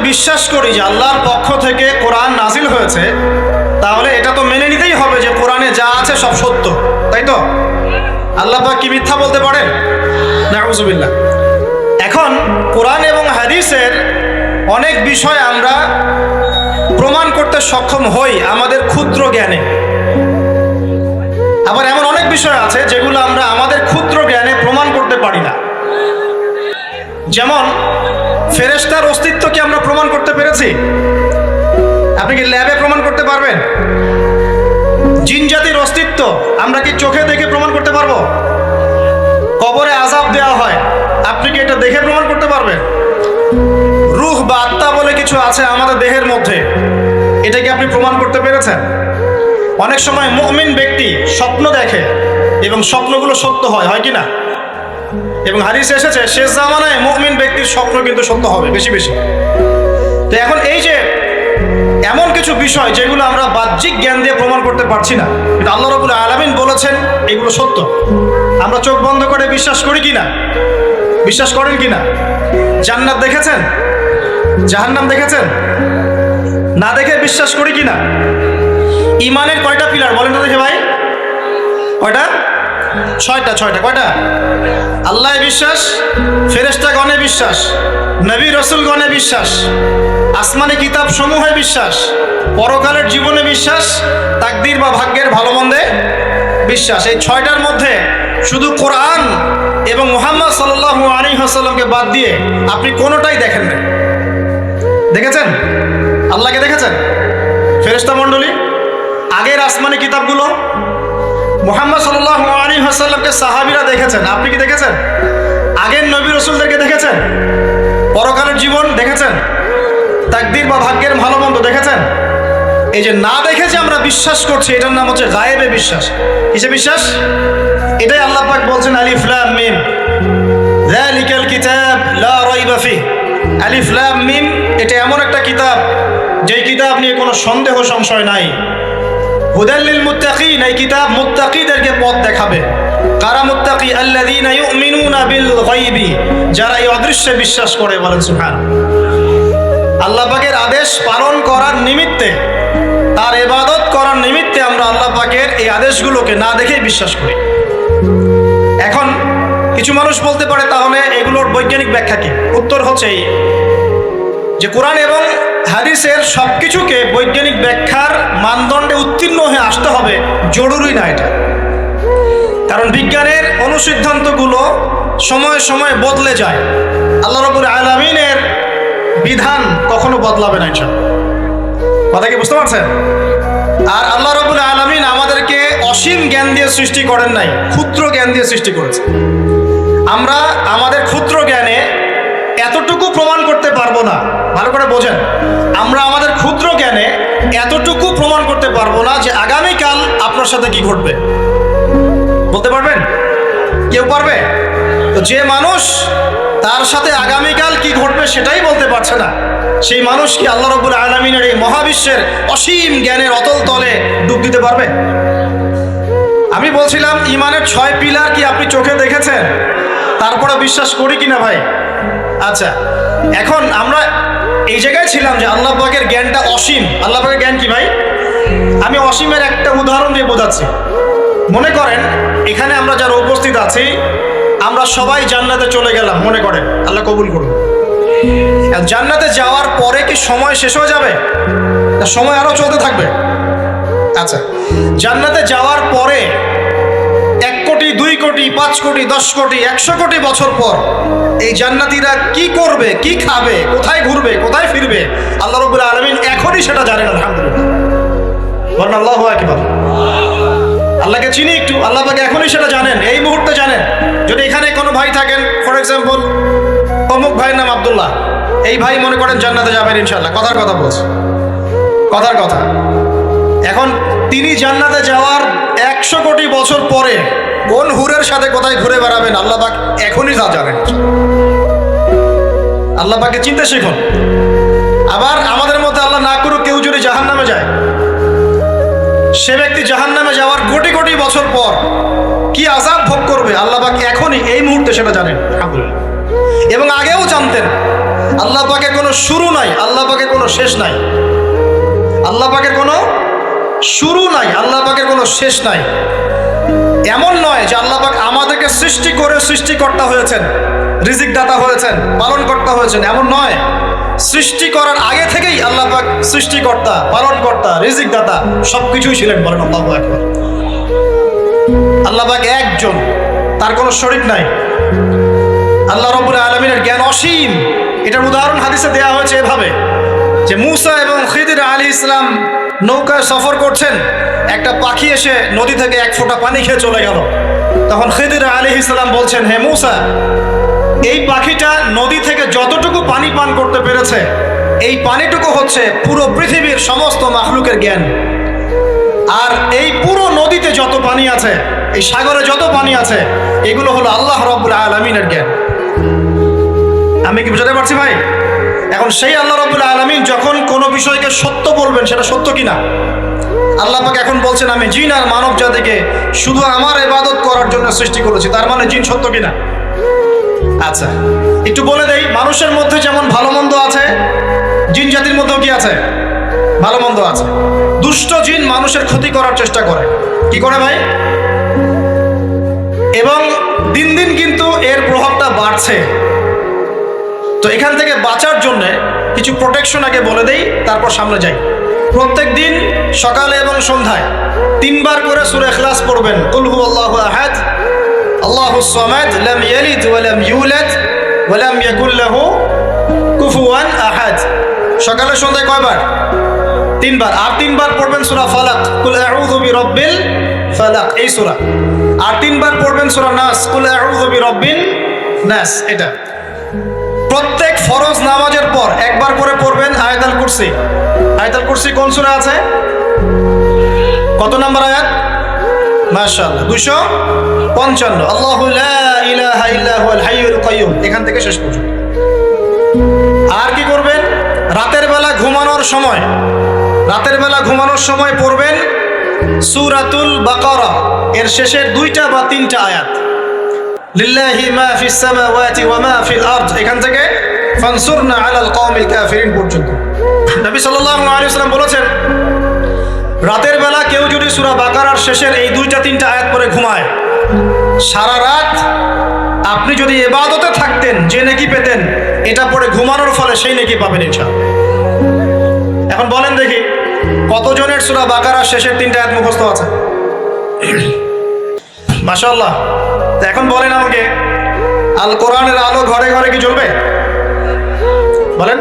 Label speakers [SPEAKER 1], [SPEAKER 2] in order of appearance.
[SPEAKER 1] বিশ্বাস করি যে আল্লাহর পক্ষ থেকে কোরআন নাজিল হয়েছে, তাহলে এটা তো মেনে নিতেই হবে যে কোরআনে যা আছে সব সত্য, তাই তো? আল্লাহ পাক কি মিথ্যা বলতে পারেন? নাউযুবিল্লাহ। এখন কোরআন এবং হাদিসের অনেক বিষয় আমরা প্রমাণ করতে সক্ষম হই আমাদের ক্ষুদ্র জ্ঞানে, আবার এমন অনেক বিষয় আছে যেগুলো আমরা আমাদের ক্ষুদ্র জ্ঞানে প্রমাণ করতে পারি না। যেমন ফেরেশতার অস্তিত্ব কি আমরা প্রমাণ করতে পেরেছি? আপনি কি ল্যাবে প্রমাণ করতে পারবেন? জিন জাতির অস্তিত্ব আমরা কি চোখে দেখে প্রমাণ করতে পারবো? কবরে আযাব দেওয়া হয়, আপনি কি এটা দেখে প্রমাণ করতে পারবেন? রূহ বা আত্মা বলে কিছু আছে আমাদের দেহের মধ্যে, এটা কি আপনি প্রমাণ করতে পেরেছেন? অনেক সময় মুমিন ব্যক্তি স্বপ্ন দেখে এবং স্বপ্নগুলো সত্য হয়, হয় কি না? এবং হাদিসে এসেছে শেষ জামানায় মুমিন ব্যক্তির স্বপ্ন কিন্তু সত্য হবে বেশি বেশি। তো এখন এই যে এমন কিছু বিষয় যেগুলো আমরা বাহ্যিক জ্ঞান দিয়ে প্রমাণ করতে পারছি না, কিন্তু আল্লাহ রাব্বুল আলামিন বলেছেন এগুলো সত্য, আমরা চোখ বন্ধ করে বিশ্বাস করি কিনা? বিশ্বাস করেন কিনা? জান্নাত দেখেছেন? জাহান্নাম দেখেছেন? না দেখে বিশ্বাস করি কিনা? ইমানের কয়টা পিলার বলেন তো দেখে ভাই? কয়টা? ছয়টা। কয়টা? আল্লাহ বিশ্বাস, ফেরেশতাগণে বিশ্বাস, নবী রাসূলগণে বিশ্বাস, আসমানি কিতাব সমূহে বিশ্বাস, পরকালের জীবনে বিশ্বাস, তাকদীর বা ভাগ্যের ভালো মন্দে বিশ্বাস। এই ছয়টার মধ্যে শুধু কোরআন এবং মুহাম্মদ সাল্লাল্লাহু আলাইহি ওয়াসাল্লামকে বাদ দিয়ে আপনি কোনোটাই দেখেন না। দেখেছেন? আল্লাহকে দেখেছেন? ফেরেশতা মণ্ডলী, আগের আসমানি কিতাবগুলো, মুহাম্মদ সাল্লাল্লাহু আলাইহি ওয়াসাল্লামকে সাহাবীরা দেখেছেন, আপনি কি দেখেছেন? আগের নবী রাসূলদেরকে দেখেছেন? পরকালের জীবন দেখেছেন? তাকদীর বা ভাগ্যের ভালো মন্দ দেখেছেন? এই যে না দেখে যে আমরা বিশ্বাস করছি, এটার নাম হচ্ছে গায়েবে বিশ্বাস। কিসে বিশ্বাস? এটাই আল্লাহ পাক বলছেন আলিফ লাম মিম যালিকাল কিতাব লা রাইবা ফিহ। আলিফ লাম মিম এটা এমন একটা কিতাব যেই কিতাব নিয়ে কোনো সন্দেহ সংশয় নাই। হুদাল লিল মুত্তাকিন, এই কিতাব মুত্তাকিদেরকে পথ দেখাবে। কারা মুত্তাকি? আল্লাযীনা ইউমিনুনা বিল গায়বি, যারা এই অদৃশ্যে বিশ্বাস করে। বলেন সুবহানাল্লাহ। আল্লাহ পাকের আদেশ পালন করার নিমিত্তে, তার ইবাদত করার নিমিত্তে আমরা আল্লাহ পাকের এই আদেশগুলোকে না দেখেই বিশ্বাস করি। এখন কিছু মানুষ বলতে পারে তাহলে এগুলোর বৈজ্ঞানিক ব্যাখ্যা কি? উত্তর হচ্ছে এই যে কোরআন এবং হাদিসের সবকিছুকে বৈজ্ঞানিক ব্যাখ্যার মানদণ্ডে উত্তীর্ণ হয়ে আসতে হবে জরুরি না এটা। কারণ বিজ্ঞানের অনুসিদ্ধান্তগুলো সময়ে সময়ে বদলে যায়। আল্লাহ রাব্বুল আলামিনের বিধান কখনো বদলাবে না। কথা কি বুঝতে পারছেন? আর আল্লাহ রাব্বুল আলামিন আমাদেরকে অসীম জ্ঞান দিয়ে সৃষ্টি করেন নাই, ক্ষুদ্র জ্ঞান দিয়ে সৃষ্টি করেছে। আমরা আমাদের ক্ষুদ্র জ্ঞানে এতটুকু প্রমাণ করতে পারবো না। ভালো করে বোঝেন, আমরা আমাদের ক্ষুদ্র জ্ঞানে এতটুকু প্রমাণ করতে পারবো না যে আগামীকাল আপনার সাথে কি ঘটবে। বলতে পারবেন? কেউ পারবে? তো যে মানুষ তার সাথে আগামীকাল কি ঘটবে সেটাই বলতে পারছে না, সেই মানুষ কি আল্লাহ রাব্বুল আলামিনের এই মহাবিশ্বের অসীম জ্ঞানের অতল তলে ডুব দিতে পারবে? আমি বলছিলাম ইমানের 6 পিলার কি আপনি চোখে দেখেছেন? তারপরে বিশ্বাস করি কিনা ভাই? আচ্ছা, এখন আমরা এই জায়গায় ছিলাম যে আল্লাহ পাকের জ্ঞানটা অসীম। আল্লাহ পাকের জ্ঞান কি ভাই? আমি অসীমের একটা উদাহরণ দিয়ে বোঝাচ্ছি। মনে করেন এখানে আমরা যারা উপস্থিত আছি, আমরা সবাই জান্নাতে চলে গেলাম, মনে করেন, আল্লাহ কবুল করুন। জান্নাতে যাওয়ার পরে কি সময় শেষ হয়ে যাবে? সময় আরো চলতে থাকবে। আচ্ছা, জান্নাতে যাওয়ার পরে 1 কোটি, 2 কোটি, 5 কোটি, 10 কোটি, 100 কোটি বছর পর এই জান্নাতীরা কি করবে, কি খাবে, কোথায় ঘুরবে, কোথায় ফিরবে, আল্লাহ রাব্বুল আলামিন এখনই সেটা জানেন। আলহামদুলিল্লাহ, বলেন আল্লাহু আকবার। আল্লাহকে চিনি একটু, আল্লাহ পাক এখনই সেটা জানেন, এই মুহূর্তে জানেন। যদি এখানে কোনো ভাই থাকেন, ফর এক্সাম্পল অমুক ভাইয়ের নাম আব্দুল্লাহ, এই ভাই মনে করেন জান্নাতে যাবেন ইনশাআল্লাহ, কথার কথা বলছে, কথার কথা। এখন তিনি জান্নাতে যাওয়ার 100 কোটি বছর পরে কোন হুরের সাথে কোথায় ঘুরে বেড়াবেন আল্লাহ পাক এখনই যা জানেন। আল্লাহ পাককে চিনতে শিখুন। আবার আমাদের মধ্যে আল্লাহ না করুক কেউ যদি জাহান্নামে যায়, সে ব্যক্তি জাহান্নামে যাওয়ার কোটি কোটি বছর পর কি আযাব ভোগ করবে আল্লাহ পাক এখনই এই মুহূর্তে সেটা জানেন। এবং আগেও জানতেন। আল্লাহ পাকের কোনো শুরু নাই, আল্লাহ পাকের কোনো শেষ নাই। আল্লাহ পাকের কোনো শুরু নাই, আল্লাহ পাকের কোনো শেষ নাই। এমন নয় যে আল্লাহ পাক আমাদেরকে সৃষ্টি করে সৃষ্টিকর্তা হয়েছেন, রিজিক দাতা হয়েছেন, পালনকর্তা হয়েছেন, এমন নয়। সৃষ্টি করার আগে থেকেই আল্লাহ পাক সৃষ্টিকর্তা, পালনকর্তা, রিজিক দাতা সবকিছুই ছিলেন। বলেন আল্লাহু আকবার। আল্লাহ পাক একজন, তার কোনো শরীক নাই। আল্লাহ রাব্বুল আলামিনের জ্ঞান অসীম। এটার উদাহরণ হাদিসে দেওয়া হয়েছে এভাবে যে মূসা এবং খিদির আলাইহিস সালাম নৌকায় সফর করছেন, একটা পাখি এসে নদী থেকে এক ফোঁটা পানি খেয়ে চলে গেল। তখন খিদির আলাইহিস সালাম বলছেন, হে মূসা, এই পাখিটা নদী থেকে যতটুকু পানি পান করতে পেরেছে, এই পানিটুকু হচ্ছে পুরো পৃথিবীর সমস্ত মাখলুকের জ্ঞান। আর এই পুরো নদীতে যত পানি আছে, এই সাগরে যত পানি আছে, এগুলো হলো আল্লাহ রাব্বুল আলামিনের জ্ঞান। আমি কি বুঝাতে পারছি ভাই? এখন সেই আল্লাহ রাব্বুল আলামিন যখন কোনো বিষয়কে সত্য বলবেন, সেটা সত্য কিনা আল্লাহ পাক এখন বলছেন, আমি জিন আর মানব জাতিকে শুধু আমার ইবাদত করার জন্য সৃষ্টি করেছি। তার মানে জিন সত্য কিনা? আচ্ছা, একটু বলে দেই, মানুষের মধ্যে যেমন ভালো মন্দ আছে, জিন জাতির মধ্যেও কি আছে? ভালো মন্দ আছে। দুষ্ট জিন মানুষের ক্ষতি করার চেষ্টা করে। কি করে ভাই? এবং দিন দিন কিন্তু এর প্রভাবটা বাড়ছে। তো এখান থেকে বাঁচার জন্য কিছু প্রোটেকশন আগে বলে দেই, তারপর সামনে যাই। প্রত্যেক দিন সকালে এবং সন্ধ্যায় 3 বার করে সূরা ইখলাস পড়বেন। কুল হুয়াল্লাহু আহাদ, আল্লাহুস সামাদ, লাম ইয়ালিদ ওয়া লাম ইউলাদ ওয়া লাম ইয়াকুল লাহু কুফুয়ান আহাদ। সকালে সন্ধ্যায় কয়বার? 3 বার। আর 3 বার পড়বেন সূরা ফালাক, কুল আউযু বিরাব্বিল ফালাক, এই সূরা। আর 3 বার পড়বেন সূরা নাস, কুল আউযু বিরাব্বিন নাস। এটা প্রত্যেক ফরজ নামাজের পর একবার করে পড়বেন আয়াতুল কুরসি। আয়াতুল কুরসি কোন সূরা আছে? কত নম্বর আয়াত? মাশাআল্লাহ, 255। আল্লাহু লা ইলাহা ইল্লা হুয়াল হাইয়ুল কাইয়্যুম, এখান থেকে শেষ পর্যন্ত। আর কি করবেন? রাতের বেলা ঘুমানোর সময় পড়বেন সূরাতুল বাকারা, এর শেষের 2টা বা 3টা আয়াত। লিল্লাহি মা ফিস সামাওয়াতি ওয়া মা ফিল আরদ, এখান থেকে ফানসুরনা আলাল কওমিল কাফিরিন পর্যন্ত। নবী সাল্লাল্লাহু আলাইহি ওয়াসাল্লাম বলেছেন, রাতের বেলা কেউ যদি সূরা বাকারার শেষের এই 2টা 3টা আয়াত পড়ে ঘুমায়, সারা রাত আপনি যদি ইবাদতে থাকতেন যে নেকি পেতেন, এটা পড়ে ঘুমানোর ফলে সেই নেকি পাবেন ইনশাআল্লাহ। এখন বলেন দেখি, কতজনের সূরা বাকারার শেষের 3টা আয়াত মুখস্থ আছে? মাশাআল্লাহ। তো এখন বলেন আমাকে, আল কোরআনের আলো ঘরে ঘরে কি জ্বলবে? বলেন।